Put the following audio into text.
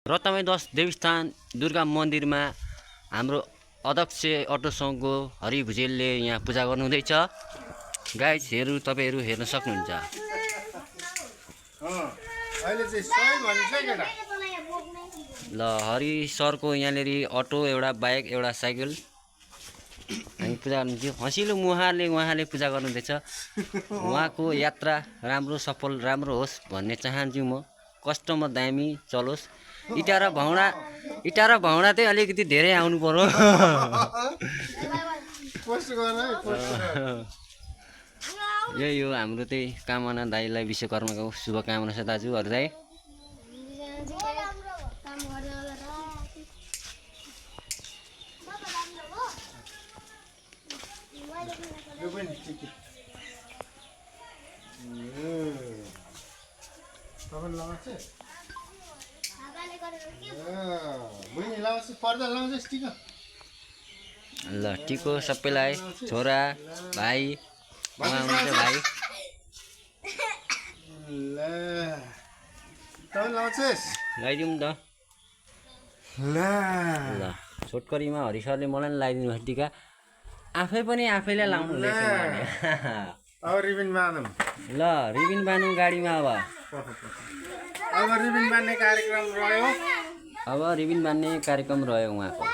रतमै 10 देवस्थान दुर्गा मन्दिरमा हाम्रो अध्यक्ष अटो सङ्घको हरि भुजेलले यहाँ पूजा गर्नुहुँदैछ। गाइजहरू तपाईहरु हेर्न सक्नुहुन्छ। ल हरि सरको यहाँनेरि अटो एउटा बाइक एउटा साइकल हामी पूजा गर्नुहुन्थ्यो। हँसिलो मुहारले उहाँले पूजा गर्नुहुँदैछ। उहाँको यात्रा राम्रो सफल राम्रो होस् भन्ने चाहन्छु म। कस्टमर दामी चलोस्। इटा र भाउडा चाहिँ अलिकति धेरै आउनु पर्यो। यही हो हाम्रो चाहिँ कामना दाइलाई विश्वकर्माको शुभकामना छ दाजुहरु दाइ। ल टिको सबैलाई छोरा भाइ हुनुहुन्छ भाइ। लगाइदिउँ त ल छोटकरीमा हरि सरले मलाई लगाइदिनु भयो टिका। आफै पनि आफैले लाउनु हुँदैछ उहाँले। अब रिबिन बाँधौँ। ल रिबिन बाँधौँ गाडीमा। अब रिबिन बाँध्ने कार्यक्रम रह्यो। उहाँको।